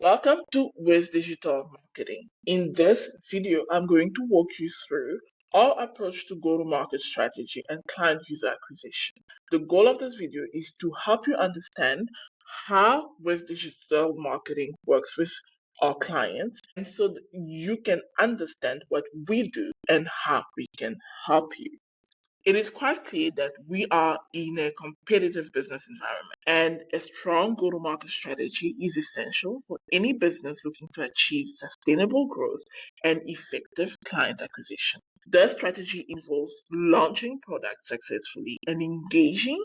Welcome to Wizz Digital Marketing. In this video, I'm going to walk you through our approach to go-to-market strategy and client user acquisition. The goal of this video is to help you understand how Wizz Digital Marketing works with our clients, and so that you can understand what we do and how we can help you. It is quite clear that we are in a competitive business environment, and a strong go to market strategy is essential for any business looking to achieve sustainable growth and effective client acquisition. The strategy involves launching products successfully and engaging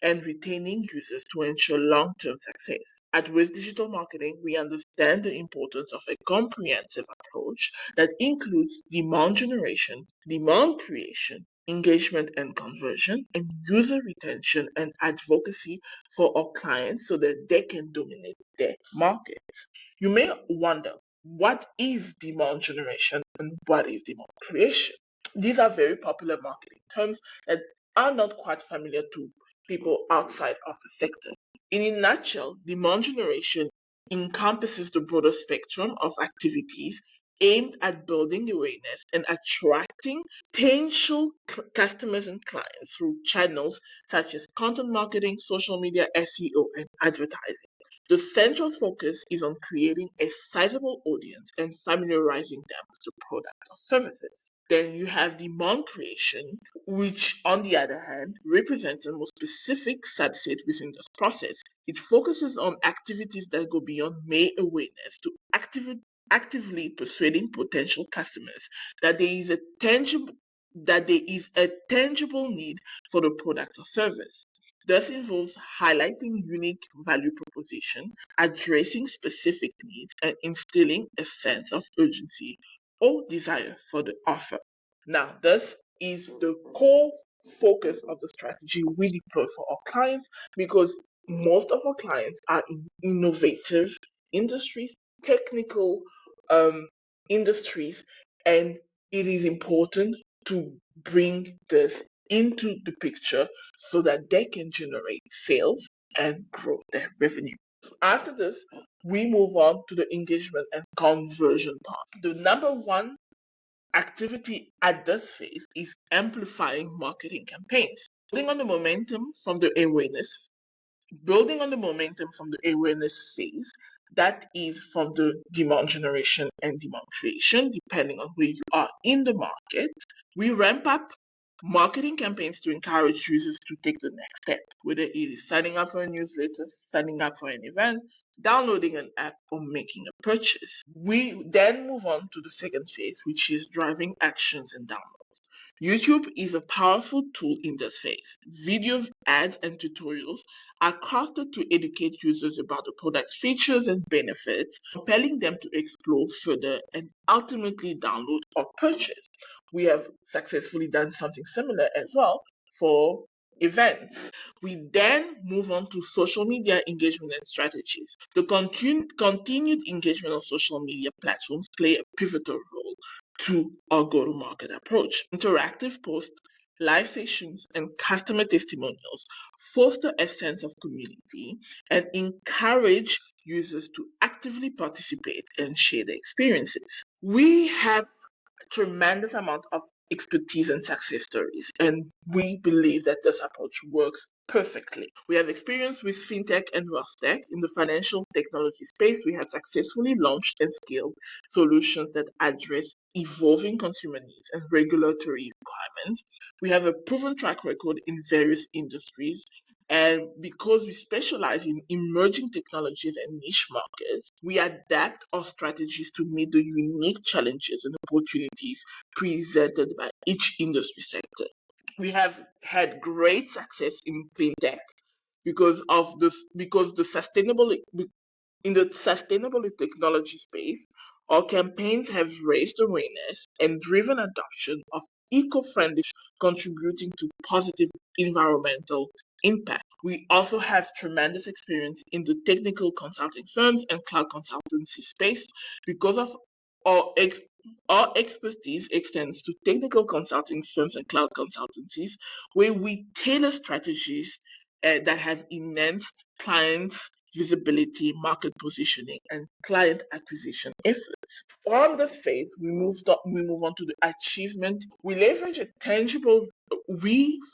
and retaining users to ensure long-term success. At Wizz Digital Marketing, we understand the importance of a comprehensive approach that includes demand generation, demand creation, engagement and conversion, and user retention and advocacy for our clients so that they can dominate their markets. You may wonder, what is demand generation and what is demand creation? These are very popular marketing terms that are not quite familiar to people outside of the sector. In a nutshell, demand generation encompasses the broader spectrum of activities aimed at building awareness and attracting potential customers and clients through channels such as content marketing, social media, SEO, and advertising. The central focus is on creating a sizable audience and familiarizing them with the product or services. Then you have demand creation, which, on the other hand, represents a more specific subset within this process. It focuses on activities that go beyond mere awareness to actively persuading potential customers that there is a tangible need for the product or service. This involves highlighting unique value proposition, addressing specific needs, and instilling a sense of urgency or desire for the offer. Now, this is the core focus of the strategy we deploy for our clients because most of our clients are in innovative industries, technical industries, and it is important to bring this into the picture so that they can generate sales and grow their revenue. So after this, we move on to the engagement and conversion part. The number one activity at this phase is amplifying marketing campaigns. Building on the momentum from the awareness phase, that is from the demand generation and demand creation, depending on where you are in the market, we ramp up marketing campaigns to encourage users to take the next step, whether it is signing up for a newsletter, signing up for an event, downloading an app, or making a purchase. We then move on to the second phase, which is driving actions and downloads. YouTube is a powerful tool in this phase. Video ads and tutorials are crafted to educate users about the product's features and benefits, compelling them to explore further and ultimately download or purchase. We have successfully done something similar as well for events. We then move on to social media engagement and strategies. The continued engagement on social media platforms play a pivotal role to our go-to-market approach. Interactive posts, live sessions, and customer testimonials foster a sense of community and encourage users to actively participate and share their experiences. We have tremendous amount of expertise and success stories, and we believe that this approach works perfectly. We have experience with fintech and wealth tech. In the financial technology space, we have successfully launched and scaled solutions that address evolving consumer needs and regulatory requirements. We have a proven track record in various industries, and because we specialize in emerging technologies and niche markets, we adapt our strategies to meet the unique challenges and opportunities presented by each industry sector. We have had great success in fintech because in the sustainable technology space, our campaigns have raised awareness and driven adoption of eco-friendly, contributing to positive environmental impact. We also have tremendous experience in the technical consulting firms and cloud consultancy space because of our our expertise extends to technical consulting firms and cloud consultancies, where we tailor strategies that have enhanced clients' visibility, market positioning, and client acquisition efforts. From this phase, we move on to the achievement. We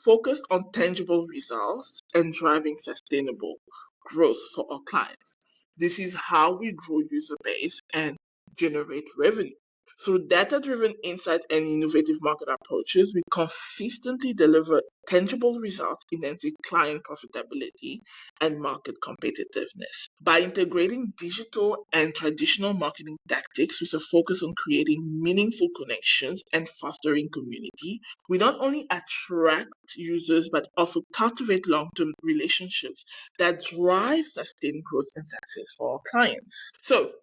focus on tangible results and driving sustainable growth for our clients. This is how we grow user base and generate revenue. Through data-driven insights and innovative market approaches, we consistently deliver tangible results, enhancing client profitability and market competitiveness. By integrating digital and traditional marketing tactics with a focus on creating meaningful connections and fostering community, we not only attract users but also cultivate long-term relationships that drive sustained growth and success for our clients. So,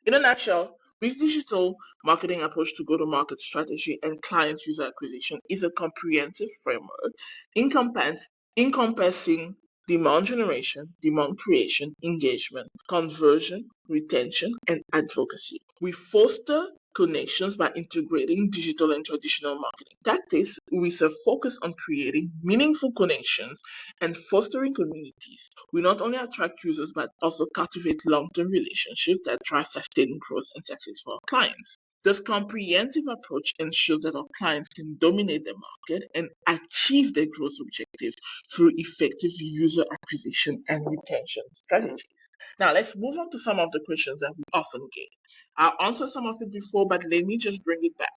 in a nutshell, Wizz Digital Marketing approach to go-to-market strategy and client user acquisition is a comprehensive framework encompassing demand generation, demand creation, engagement, conversion, retention, and advocacy. We foster connections by integrating digital and traditional marketing tactics with a focus on creating meaningful connections and fostering communities. We not only attract users but also cultivate long-term relationships that drive sustained growth and success for our clients. This comprehensive approach ensures that our clients can dominate the market and achieve their growth objectives through effective user acquisition and retention strategies. Now, let's move on to some of the questions that we often get. I answered some of it before, but let me just bring it back.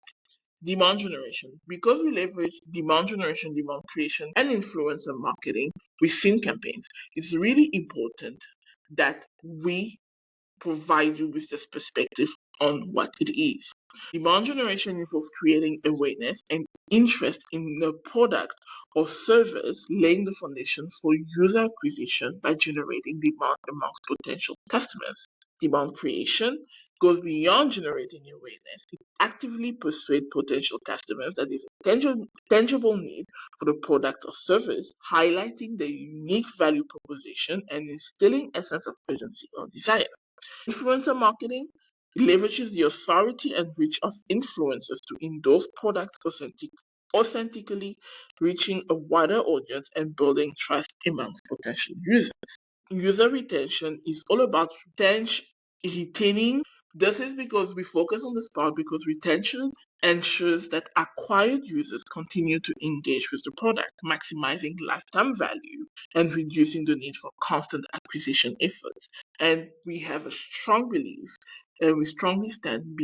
Demand generation. Because we leverage demand generation, demand creation, and influencer marketing within campaigns, it's really important that we provide you with this perspective on what it is. Demand generation involves creating awareness and interest in the product or service, laying the foundation for user acquisition by generating demand amongst potential customers. Demand creation goes beyond generating awareness. It actively persuades potential customers that there is a tangible need for the product or service, highlighting the unique value proposition and instilling a sense of urgency or desire. Influencer marketing leverages the authority and reach of influencers to endorse products authentically, reaching a wider audience and building trust amongst potential users. User retention is all about retaining. This is because we focus on this part because retention ensures that acquired users continue to engage with the product, maximizing lifetime value and reducing the need for constant acquisition efforts. And we have a strong belief and we strongly stand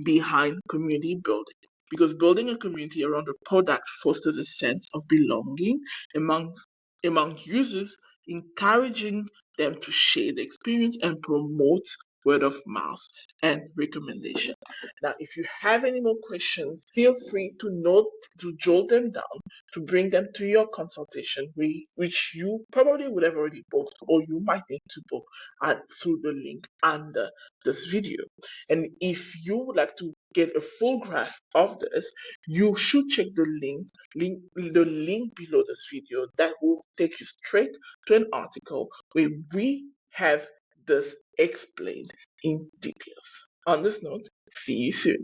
behind community building because building a community around a product fosters a sense of belonging among users, encouraging them to share the experience and promote word of mouth and recommendation. Now, if you have any more questions, feel free to jot them down to bring them to your consultation, which you probably would have already booked or you might need to book through the link under this video. And if you would like to get a full grasp of this, you should check the link below this video that will take you straight to an article where we have this explained in details. On this note, see you soon.